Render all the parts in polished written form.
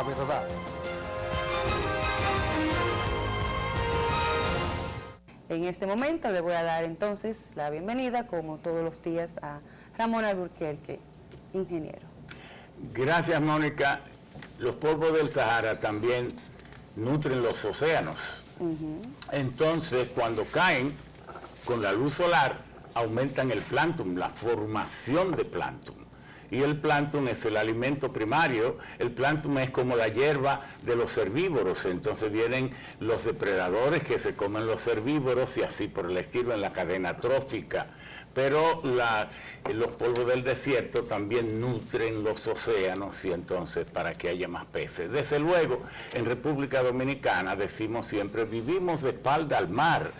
La verdad. En este momento le voy a dar entonces la bienvenida, como todos los días, a Ramón Alburquerque, ingeniero. Gracias, Mónica. Los polvos del Sahara también nutren los océanos. Entonces, cuando caen con la luz solar, aumentan el plancton, la formación de plancton. Y el plancton es el alimento primario. El plancton es como la hierba de los herbívoros. Entonces vienen los depredadores que se comen los herbívoros y así por el estilo en la cadena trófica. Pero los polvos del desierto también nutren los océanos y entonces para que haya más peces. Desde luego, en República Dominicana decimos siempre, vivimos de espalda al mar.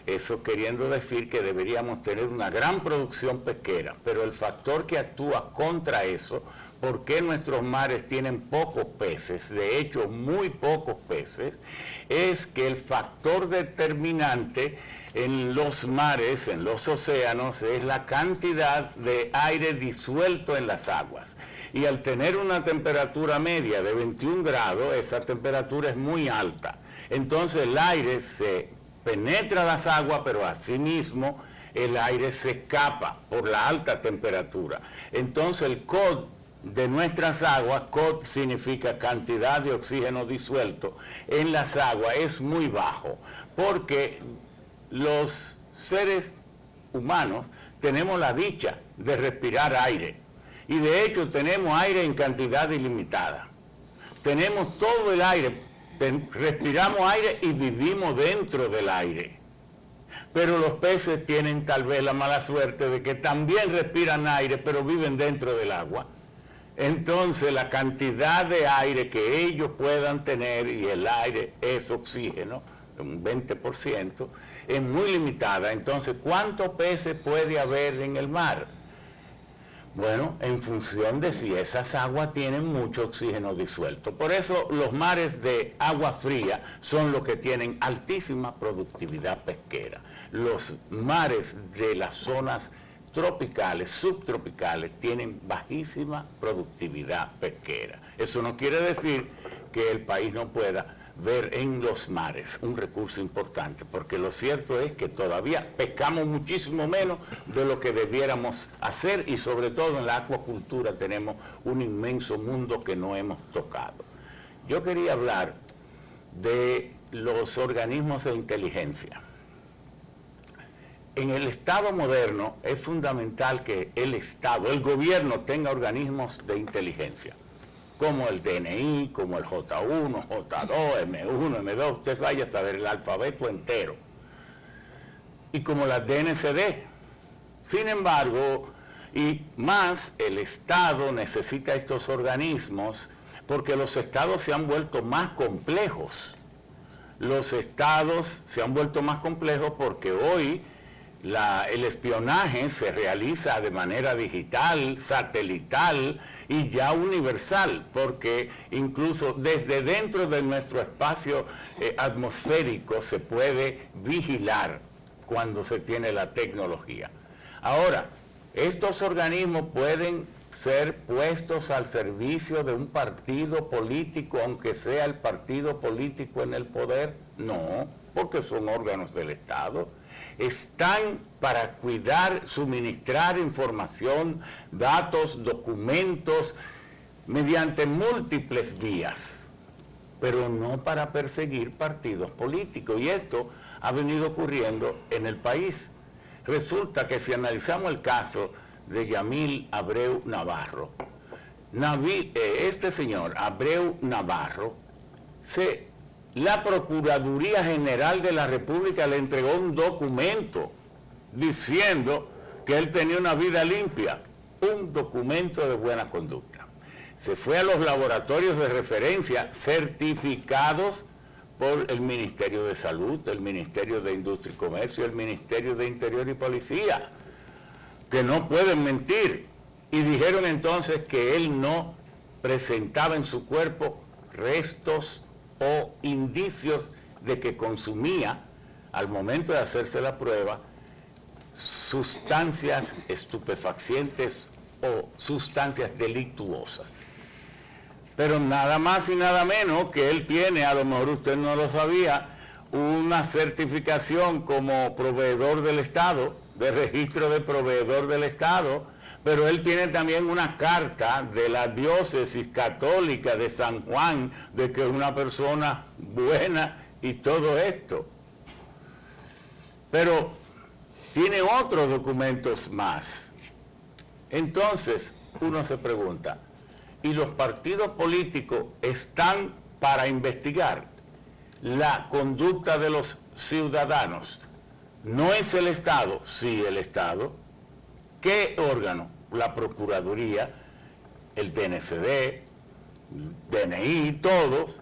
Eso queriendo decir que deberíamos tener una gran producción pesquera, pero el factor que actúa contra eso, ¿por qué nuestros mares tienen pocos peces? De hecho, muy pocos peces, es que el factor determinante en los mares, en los océanos, es la cantidad de aire disuelto en las aguas. Y al tener una temperatura media de 21 grados, esa temperatura es muy alta. Entonces el aire se penetra las aguas, pero asimismo el aire se escapa por la alta temperatura. Entonces el COD de nuestras aguas, COD significa cantidad de oxígeno disuelto en las aguas, es muy bajo, porque los seres humanos tenemos la dicha de respirar aire, y de hecho tenemos aire en cantidad ilimitada. Tenemos todo el aire, respiramos aire y vivimos dentro del aire. Pero los peces tienen tal vez la mala suerte de que también respiran aire, pero viven dentro del agua. Entonces la cantidad de aire que ellos puedan tener, y el aire es oxígeno, un 20%, es muy limitada. Entonces, ¿cuántos peces puede haber en el mar? Bueno, en función de si esas aguas tienen mucho oxígeno disuelto. Por eso los mares de agua fría son los que tienen altísima productividad pesquera. Los mares de las zonas tropicales, subtropicales, tienen bajísima productividad pesquera. Eso no quiere decir que el país no pueda ver en los mares un recurso importante, porque lo cierto es que todavía pescamos muchísimo menos de lo que debiéramos hacer, y sobre todo en la acuacultura tenemos un inmenso mundo que no hemos tocado. Yo quería hablar de los organismos de inteligencia. En el Estado moderno es fundamental que el Estado, el gobierno, tenga organismos de inteligencia, como el DNI, como el J1, J2, M1, M2, usted vaya a saber el alfabeto entero, y como la DNCD. Sin embargo, y más, el Estado necesita estos organismos porque los estados se han vuelto más complejos. Los estados se han vuelto más complejos porque hoy el espionaje se realiza de manera digital, satelital y ya universal, porque incluso desde dentro de nuestro espacio atmosférico se puede vigilar cuando se tiene la tecnología. Ahora, estos organismos pueden ser puestos al servicio de un partido político, aunque sea el partido político en el poder. No, porque son órganos del Estado. Están para cuidar, suministrar información, datos, documentos, mediante múltiples vías, pero no para perseguir partidos políticos. Y esto ha venido ocurriendo en el país. Resulta que si analizamos el caso de Yamil Abreu Navarro, este señor Abreu Navarro, la Procuraduría General de la República le entregó un documento diciendo que él tenía una vida limpia, un documento de buena conducta. Se fue a los laboratorios de referencia certificados por el Ministerio de Salud, el Ministerio de Industria y Comercio, el Ministerio de Interior y Policía, que no pueden mentir, y dijeron entonces que él no presentaba en su cuerpo restos o indicios de que consumía, al momento de hacerse la prueba, sustancias estupefacientes o sustancias delictuosas. pero nada más y nada menos que él tiene, a lo mejor usted no lo sabía, una certificación como proveedor del Estado, de registro de proveedor del Estado, pero él tiene también una carta de la diócesis católica de San Juan, de que es una persona buena y todo esto. Pero tiene otros documentos más. Entonces, uno se pregunta, ¿y los partidos políticos están para investigar la conducta de los ciudadanos? ¿No es el Estado? Sí, el Estado. ¿Qué órgano? La Procuraduría, el DNCD, DNI, todos.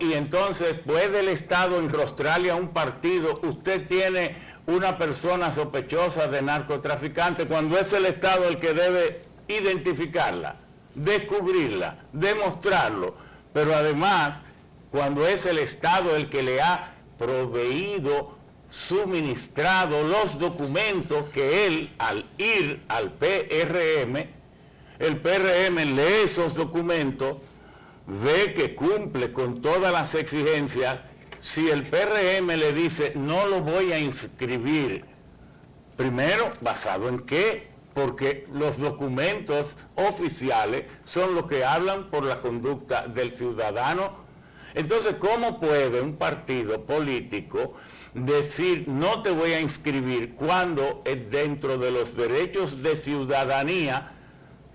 Y entonces, ¿puede el Estado enrostrarle a un partido? Usted tiene una persona sospechosa de narcotraficante, cuando es el Estado el que debe identificarla, descubrirla, demostrarlo, pero además, cuando es el Estado el que le ha proveído, suministrado los documentos que él, al ir al PRM, el PRM lee esos documentos, ve que cumple con todas las exigencias. Si el PRM le dice, no lo voy a inscribir, primero, ¿basado en qué? Porque los documentos oficiales son los que hablan por la conducta del ciudadano. Entonces, ¿cómo puede un partido político decir, no te voy a inscribir, cuando dentro de los derechos de ciudadanía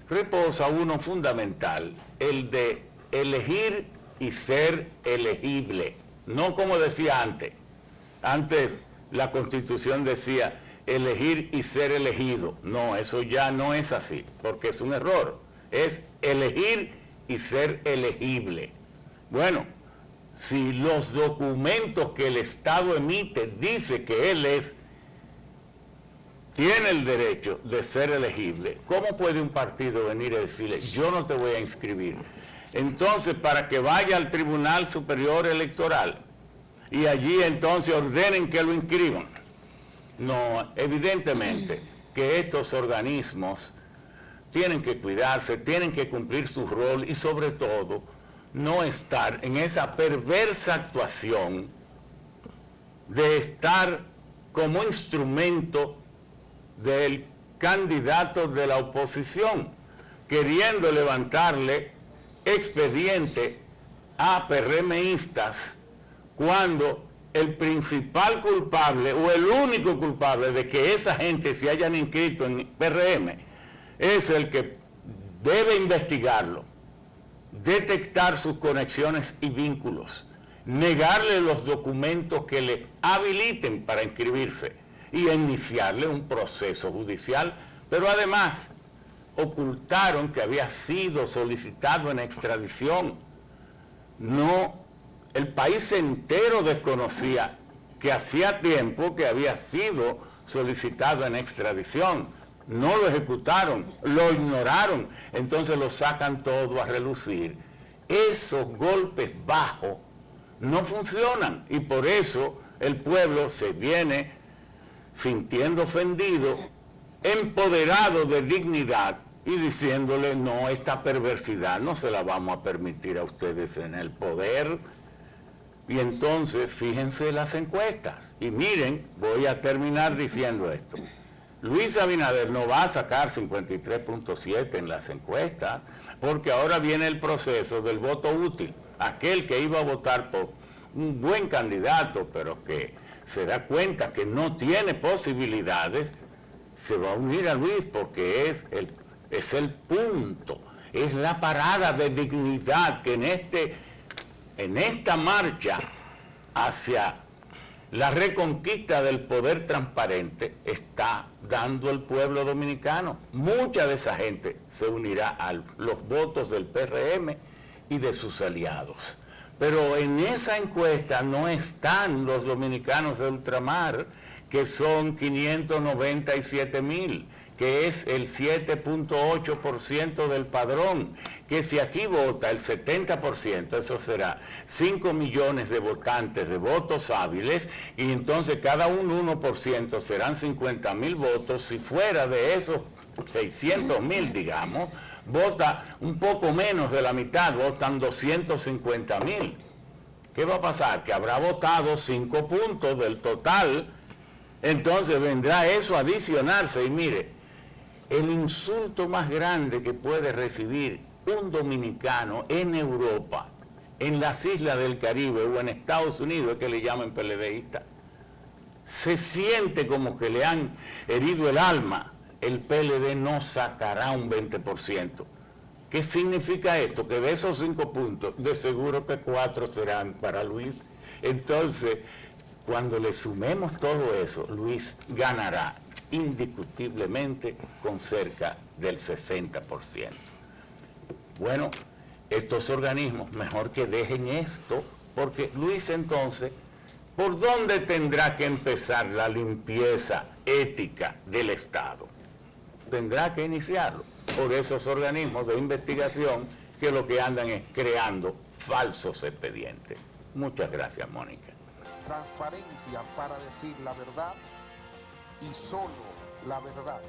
reposa uno fundamental, el de elegir y ser elegible? No como decía antes. Antes la Constitución decía elegir y ser elegido. No, eso ya no es así, porque es un error. Es elegir y ser elegible. Bueno, si los documentos que el Estado emite dice que él tiene el derecho de ser elegible, ¿cómo puede un partido venir a decirle, yo no te voy a inscribir? Entonces, para que vaya al Tribunal Superior Electoral y allí entonces ordenen que lo inscriban. No, evidentemente que estos organismos tienen que cuidarse, tienen que cumplir su rol y sobre todo no estar en esa perversa actuación de estar como instrumento del candidato de la oposición, queriendo levantarle expediente a PRMistas cuando el principal culpable o el único culpable de que esa gente se hayan inscrito en PRM es el que debe investigarlo, detectar sus conexiones y vínculos, negarle los documentos que le habiliten para inscribirse y iniciarle un proceso judicial, pero además ocultaron que había sido solicitado en extradición. No, el país entero desconocía que hacía tiempo que había sido solicitado en extradición. No lo ejecutaron, lo ignoraron, entonces lo sacan todo a relucir. Esos golpes bajos no funcionan y por eso el pueblo se viene sintiendo ofendido, empoderado de dignidad y diciéndole, no, esta perversidad no se la vamos a permitir a ustedes en el poder. Y entonces fíjense las encuestas y miren, voy a terminar diciendo esto. Luis Abinader no va a sacar 53.7 en las encuestas, porque ahora viene el proceso del voto útil. Aquel que iba a votar por un buen candidato, pero que se da cuenta que no tiene posibilidades, se va a unir a Luis porque es el punto, es la parada de dignidad que en esta marcha hacia la reconquista del poder transparente está dando el pueblo dominicano. Mucha de esa gente se unirá a los votos del PRM y de sus aliados. Pero en esa encuesta no están los dominicanos de ultramar, que son 597,000, que es el 7.8% del padrón, que si aquí vota el 70%, eso será 5 millones de votantes de votos hábiles, y entonces cada un 1% serán 50,000 votos. Si fuera de esos 600,000, digamos, vota un poco menos de la mitad, votan 250,000. ¿Qué va a pasar? Que habrá votado 5 puntos del total, entonces vendrá eso a adicionarse. Y mire, el insulto más grande que puede recibir un dominicano en Europa, en las islas del Caribe o en Estados Unidos, es que le llamen PLDista. Se siente como que le han herido el alma. El PLD no sacará un 20%. ¿Qué significa esto? Que de esos 5 puntos, de seguro que 4 serán para Luis. Entonces, cuando le sumemos todo eso, Luis ganará indiscutiblemente con cerca del 60%. Bueno, estos organismos, mejor que dejen esto, porque Luis entonces, ¿por dónde tendrá que empezar la limpieza ética del Estado? Tendrá que iniciarlo por esos organismos de investigación que lo que andan es creando falsos expedientes. Muchas gracias, Mónica. Transparencia para decir la verdad y solo la verdad.